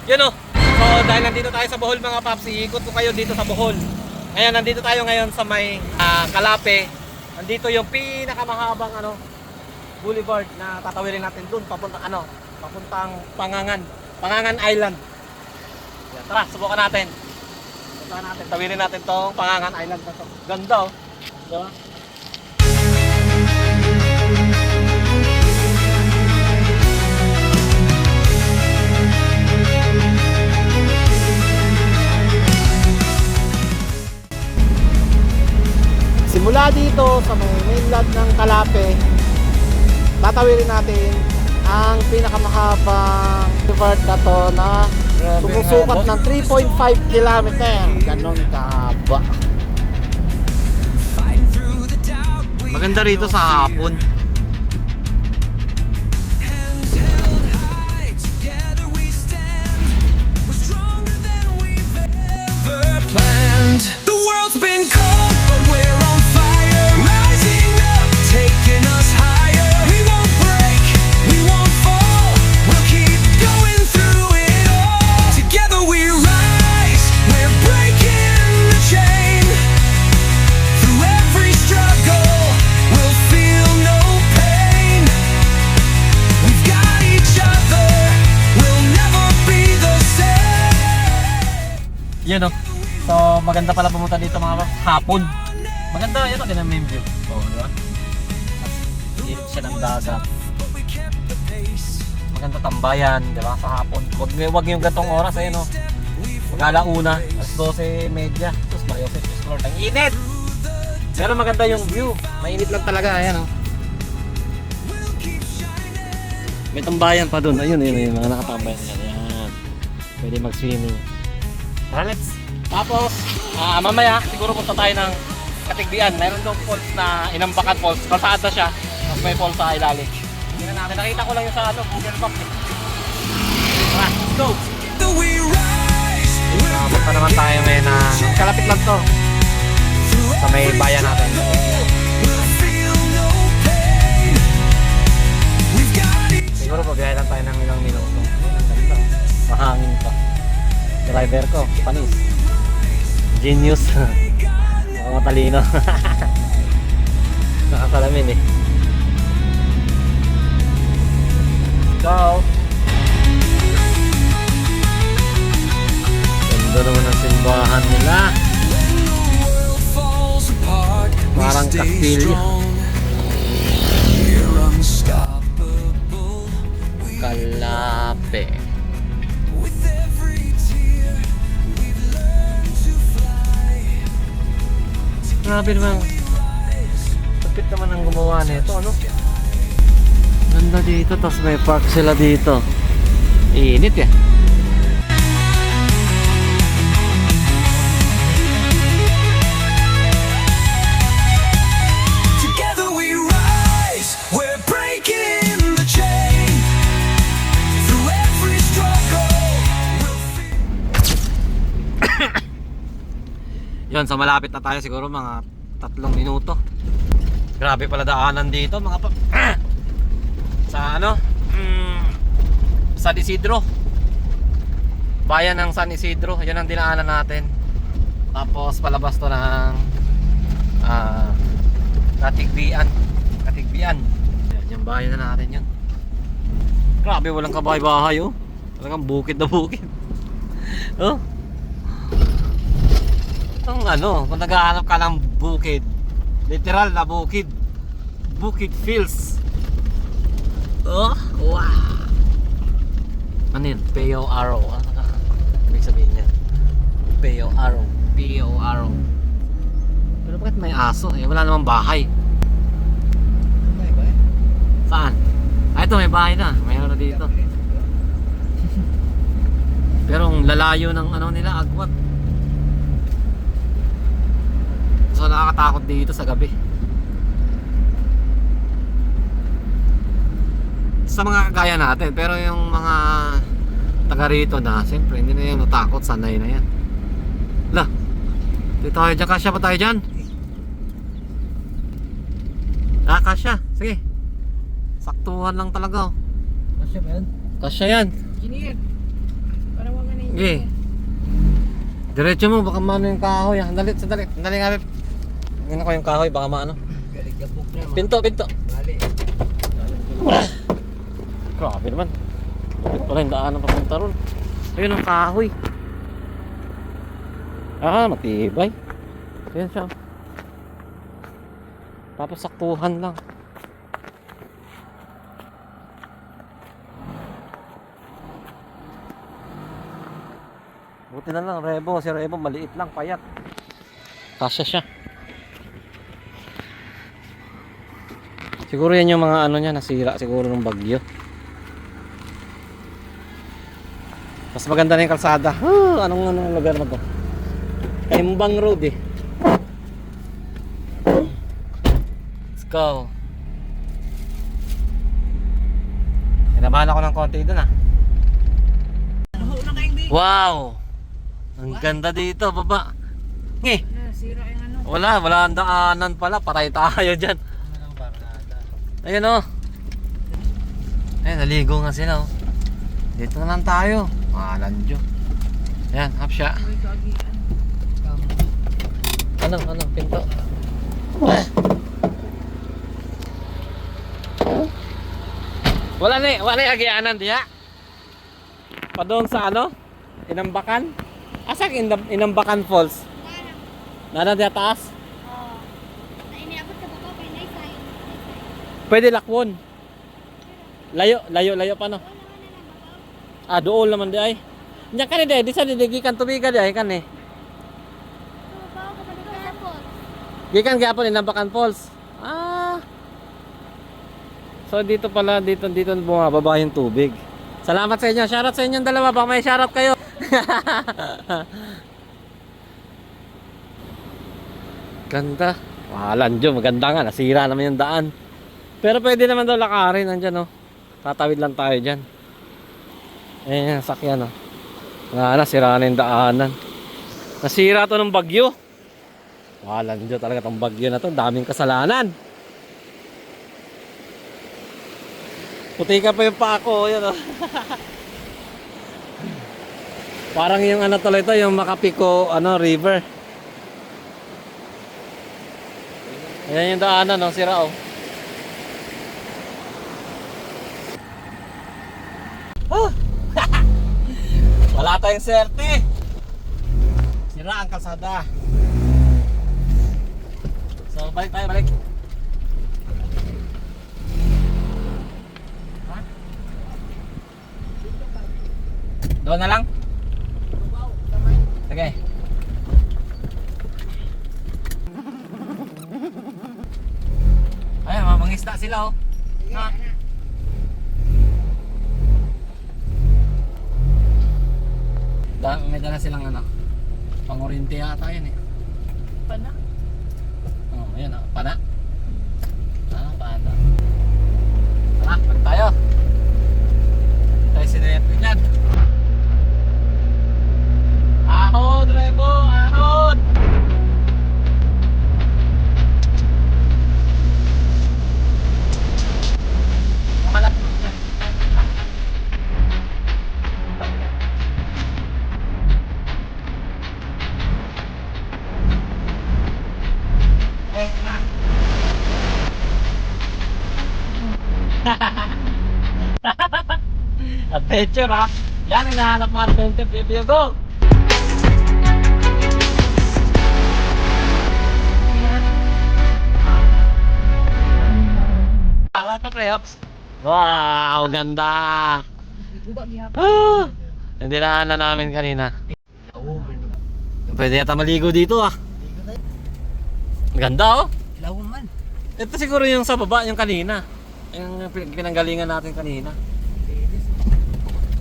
Yun o. So dahil nandito tayo sa Bohol mga paps, iikot ko kayo dito sa Bohol. Ngayon nandito tayo ngayon sa may Kalape. Nandito yung pinakamahabang boulevard na tatawirin natin doon papuntang Pangangan Island. Yan, tara, subukan natin. Tawirin natin tong Pangangan Island na to. Ganda oh. Diba? Simula dito sa may mainland ng Kalape, tatawirin natin ang pinakamahabang river na to na sumusukat ng 3.5 kilometer. Ganon kahaba. Maganda rito sa hapon. The world's been cold, but we're on fire. Rising up, taking us higher. We won't break, we won't fall. We'll keep going through it all. Together we rise, we're breaking the chain. Through every struggle, we'll feel no pain. We've got each other, we'll never be the same. Yun o. So maganda pala pumunta dito mga hapon. Maganda yun o, din ang main view. Oo, di ba? At siya ng dagat. Maganda tambayan, di ba? Sa hapon. Wag yung gantong oras, ayun o. Mag-alauna, alas 12:30. Tapos Mario Set Explore. Ang init! Pero maganda yung view. Mainit lang talaga, ayan o. May tambayan pa dun. Ayun, mga nakatambayan yan. Ayan. Pwede mag-swimming. Tara, let's! Tapos, mamaya siguro punta tayo ng Katigbian. Mayroon doon falls na Inambakan Falls. Kalsada siya. Tapos may falls sa ilalim. Tingnan natin. Nakita ko lang yung sa Google Maps. Tara, let's go! Punta naman tayo ngayon na kalapit lang to. Sa may bayan natin. Siguro pabiyahe lang tayo ng ilang minuto. Mahangin pa. Driver ko, panis. Genius. Mga matalino. Nakasalamin eh. Ciao. Ganda naman ang simbahan nila. Parang kastilyo. Kalape. Grabe naman. Tapit naman ang gumawa nito, ano? Ganda dito, tapos may park sila dito. Init eh. Together we rise, we're breaking the chain. Through every struggle, Yun, so malapit na tayo siguro mga 3 minuto. Grabe pala daanan dito mga sa San Isidro. Bayan ng San Isidro, yan ang dinaanan natin. Tapos palabas to ng Katigbian. Yan, yung bayan na natin yun. Grabe, walang kabahay-bahay oh. Talagang bukid na bukid. Oh. Kung naghahanap ka ng bukid, literal na bukid. Bukid Fields. Oh, wow. Ano yun? Peo Arrow. Ano ka? Ibig sabihin niya? Peo Arrow. Peo Arrow. Pero bakit may aso? Eh, wala namang bahay. May bahay? Saan? Ito may bahay na. Mayroon na dito. Pero ang lalayo ng nila, agwat. So nakakatakot dito sa gabi. Sa mga kagaya natin, pero yung mga taga rito na, siyempre hindi na yan natakot, sanay na yan. Lah, dito tayo dyan, kasya pa tayo dyan? Kasya, sige. Saktuhan lang talaga. Kasya ba yan? Kasya yan. Engineer! Parang Okay. Diretso mo, baka maano yung kahoy. Sandali, sandali. Sandali nga, Beb. Tingnan ko yung kahoy, baka maano. Galigabok na. Pinto, pinto. Mali. Grabe naman. Bakit pala yung daanan papunta ron? Ayun ang kahoy. Ah, matibay. Ayan siya. Tapos saktuhan lang. Buti na lang, Rebo. Si Rebo maliit lang, payat. Kasya siya. Siguro yan yung mga ano niya, nasira siguro ng bagyo. Mas maganda na yung kalsada. Anong lugar na to? Kaimbang Road eh. Let's go. Tinabahan ako ng konti doon ah. Wow! Ang ganda dito, baba. Nge! Wala ang daanan pala. Patay tayo dyan. Ayun o. Ayun, naligo nga sila o. Dito na lang tayo. Malandyo. Ayan, half siya. Anong pinto? Wala na agianan diya. Pa doon sa ano? Inambakan? Asa Inambakan Falls? Nana diya taas? Oo. Iniabot ka ba pa na isa? Pwede lakwon. Layo pa no? Ah, doon naman di ay. Nya kan di sa digikan tubigan di ay kan eh. Gikan gyapon Inambakan Falls. Ah. So dito pala dito bumababa yung tubig. Salamat sa inyo. Shoutout sa inyong dalawa. Baka may shoutout kayo. Ganda. Walan dyan. Maganda nga. Nasira naman yung daan. Pero pwede naman daw lakarin. Nandyan oh. Tatawid lang tayo dyan. Ayan. Sakyan oh. Nasira na yung daanan. Nasira to ng bagyo. Walan dyan talaga tong bagyo na to. Daming kasalanan. Puti ka pa yung paa ko. Yan oh. Parang yung ano tuloy ito, yung Makapiko River. Ayan yung daanan, no? Sira oh. Wala tayong swerte. Sira ang kalsada. So balik tayo, balik. Doon na lang? Sige. Ay, mangisda sila oh. Ha? May dala silang ano. Pangurinti yata yun eh. Pana? Oh, ayan oh. Pana? Ah, pana. Tara, balik tayo. Tayo sinet dyan. Ahod, Rebo! Ahod! Malapit na. Adventure ha? Yan ang nahanap mga adventure, baby. Go! Wow, ganda. Hindi na namin kanina. Pwede yata maligo dito ah. Ganda oh. Lawon man. Ito siguro yung sa baba, yung kanina. Yung pinanggalingan natin kanina.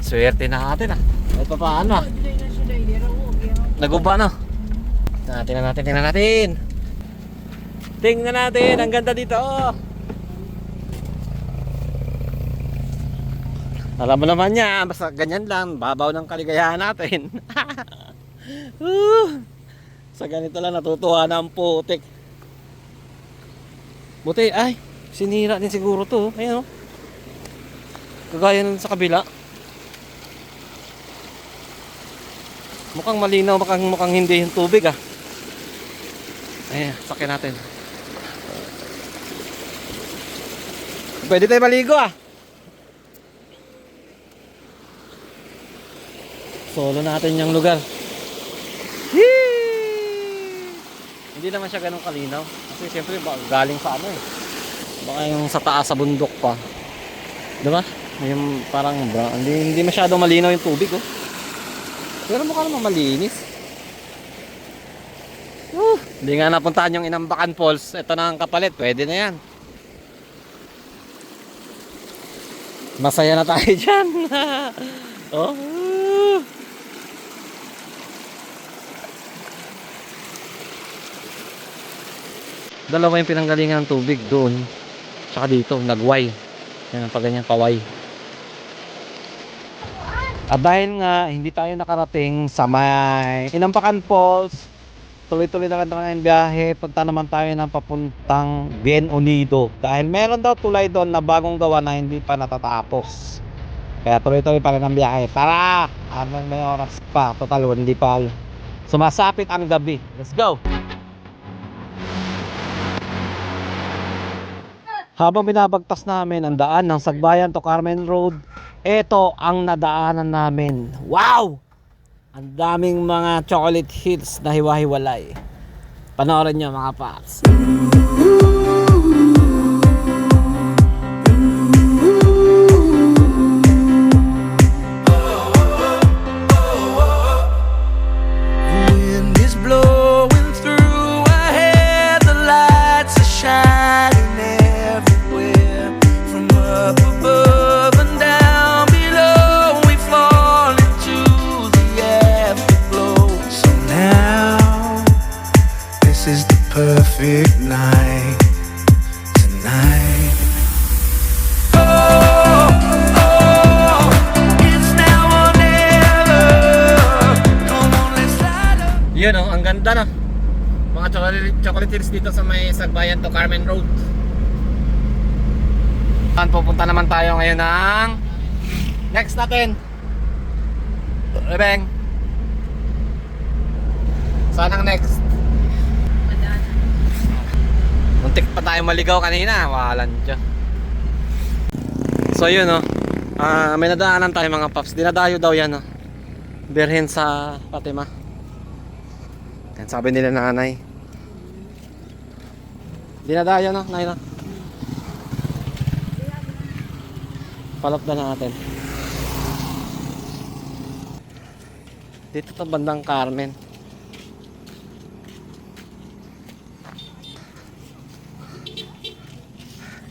Swerte natin ah. Kahit pa paano ah. Naguba no. Tingnan natin. Tingnan natin, ang ganda dito oh. Alam mo naman niya, basta ganyan lang, babaw ng kaligayahan natin. Sa ganito lang natutuwa na ang putik. Buti, ay, sinira din siguro to. Ayan o. Kagaya nun sa kabila. Mukhang malinaw, mukhang hindi yung tubig ah. Ayan, sakyan natin. Pwede tayo maligo ah. Solo natin yung lugar. Yee! Hindi naman siya ganun kalinaw. Kasi siyempre galing sa ano eh. Baka yung sa taas sa bundok pa. Diba? Yung parang hindi masyadong malinaw yung tubig oh. Pero mukha naman malinis. Hindi nga napuntahan yung Inambakan Falls. Ito na ang kapalit. Pwede na yan. Masaya na tayo dyan. Oh. Dalawa yung pinanggalingan ng tubig doon. Tsaka dito, nagway. Yan, pag ganyan, paway. At dahil nga, hindi tayo nakarating sa may Inambakan Falls, tuloy-tuloy na lang tayo ng biyahe. Punta naman tayo ng papuntang Bien Unido. Dahil meron daw tulay doon na bagong gawa na hindi pa natatapos. Kaya tuloy-tuloy pa rin ang biyahe. Tara! May oras pa. Total, hindi pa. Sumasapit ang gabi. Let's go! Habang binabagtas namin ang daan ng Sagbayan to Carmen Road, ito ang nadaanan namin. Wow! Ang daming mga chocolate hills na hiwa-hiwalay. Panoorin nyo mga paps. Wind is blowing through our hair, the lights are shining everywhere. From up above and down below, we fall into the afterglow. So now, this is the perfect night tonight. Oh, oh, it's now or never. Come on, let's light up. Yun oh, ang ganda no. Mga chocolate hills dito sa may Sagbayan to Carmen Road. Pupunta naman tayo ngayon ng next natin. Rebeng. Saan ang next? Muntik pa tayo maligaw kanina. Walan dyan. So yun oh. May nadaanan tayo mga paps. Dinadayo daw yan oh. Birhen sa Fatima. Yan sabi nila nanay. Dinadayo no, nay no. Palop na natin. Dito sa bandang Carmen.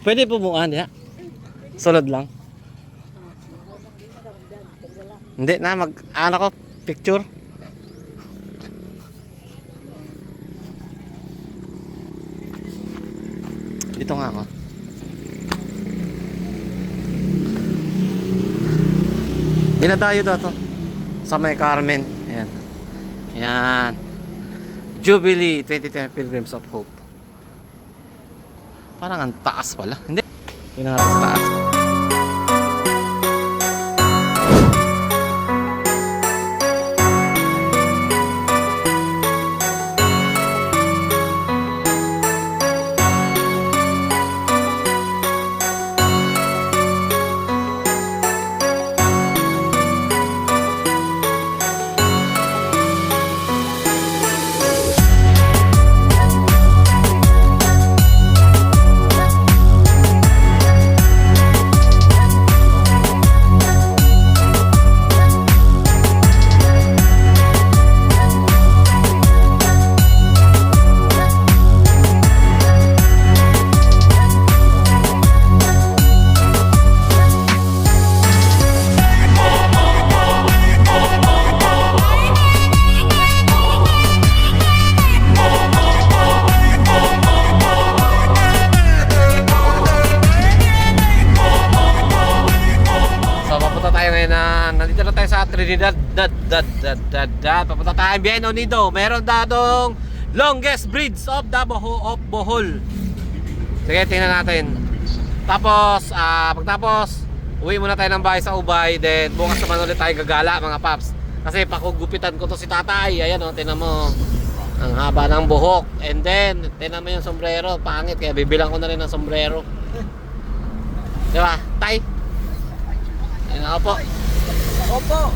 Pwede bumuan ya. Sulod lang. Hindi na ano ko picture. Dito nga ako. Dinadayo daw to sa may Carmen. Ayan. Ayan. Jubilee 2010 Pilgrims of Hope. Parang ang taas pala. Hindi. Tingnan natin sa taas. Nandito na tayo sa Trinidad. Papunta tayo Bien Unido. Meron dadong longest bridge of the Bohol. Sige, tingnan natin. Tapos, pagtapos, uwi muna tayo ng bahay sa Ubay. Then, bukas naman ulit tayo gagala mga paps. Kasi pakugupitan ko to si tatay. Ayan o, tinan mo. Ang haba ng buhok. And then, tinan mo yung sombrero. Pangit, kaya bibilang ko na rin ng sombrero. Diba, tay? Ayan ako po. Opo!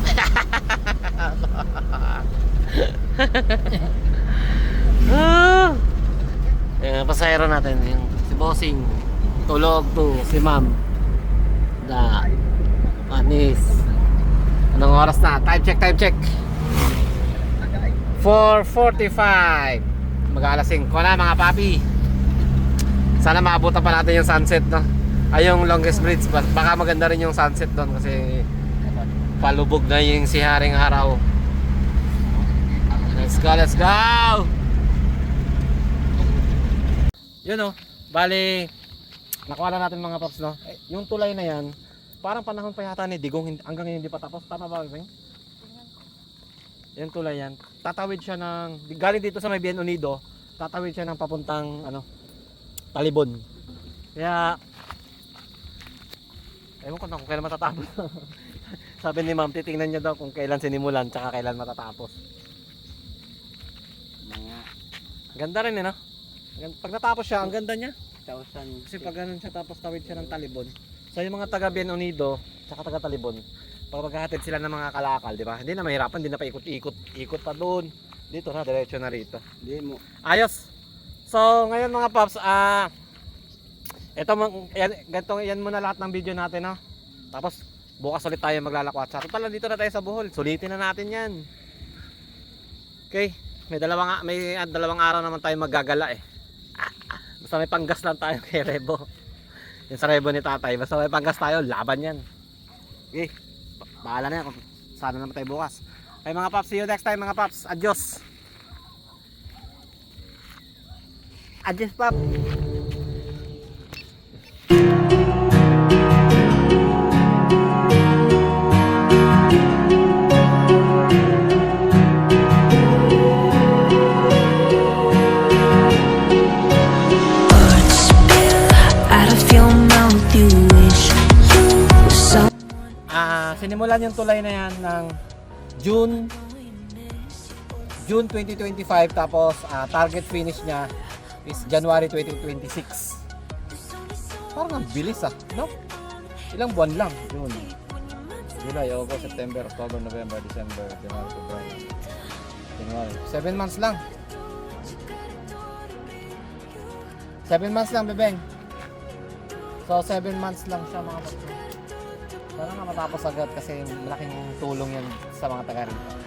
Ayan, pasahero natin. Yung si Bossing. Tulog to. Si Ma'am. Da. Panis. Anong oras na? Time check, time check. 4:45. Mag-alas 5 na mga papi. Sana maabutan pa natin yung sunset, no? Ay, yung longest bridge. Baka maganda rin yung sunset doon kasi palubog na yung si Haring Araw. Let's go, let's go! Yun o, bali nakuha na natin mga paps, no? Yung tulay na yan, parang panahon pa yata ni Digong hanggang ngayon hindi pa tapos. Tama ba, Bing? Yung tulay yan, tatawid siya ng galing dito sa may Bien Unido, tatawid siya ng papuntang Talibon. Kaya ewan ko na kung kailan matatapos. Sabi ni Ma'am, titingnan niya daw kung kailan sinimulan tsaka kailan matatapos. Ganda rin no? Pag natapos siya, ang ganda niya. Kasi pag ganun siya tapos tawid siya ng Talibon. So yung mga taga Bien Unido tsaka taga Talibon, pag maghahatid sila ng mga kalakal, di ba? Hindi na mahirapan, hindi na pa ikot pa doon. Dito na, diretso na rito. Hindi mo. Ayos. So ngayon mga paps, yan muna lahat ng video natin, no? Tapos bukas ulit tayo maglalakwatsa. Total, dito na tayo sa Bohol. Sulitin na natin yan. Okay. May dalawang araw naman tayo maggagala eh. Basta may panggas lang tayo kay Rebo. Yung sa Rebo ni tatay. Basta may panggas tayo, laban yan. Okay. Bahala na yan kung saan naman tayo bukas. Okay mga paps, see you next time mga paps. Adios. Adios pap. Sinimulan yung tulay na yan ng June 2025, tapos target finish niya is January 2026. Parang ang bilis no? Ilang buwan lang. June, July, August, September, October, November, December, January, February, 7 months lang. 7 months lang, bebeng. So 7 months lang siya mga kapatid. Sana nga matapos agad kasi malaking tulong yan sa mga taga rito.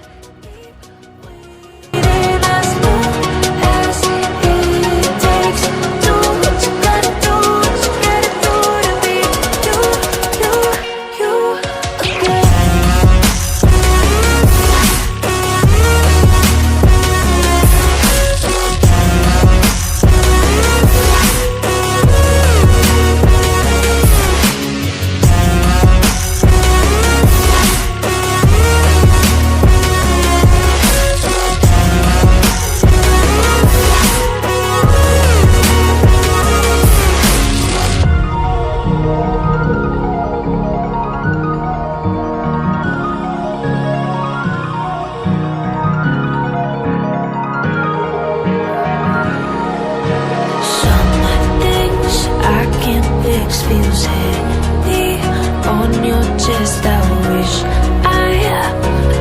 Feels heavy on your chest. I wish I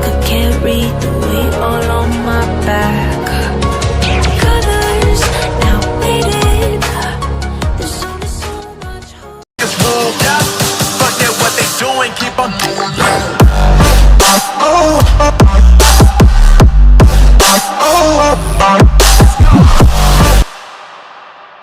could carry the weight all on my back. Colors now faded. There's only so much hope. Just hold up. Fuck that, what they doing, keep on doing that.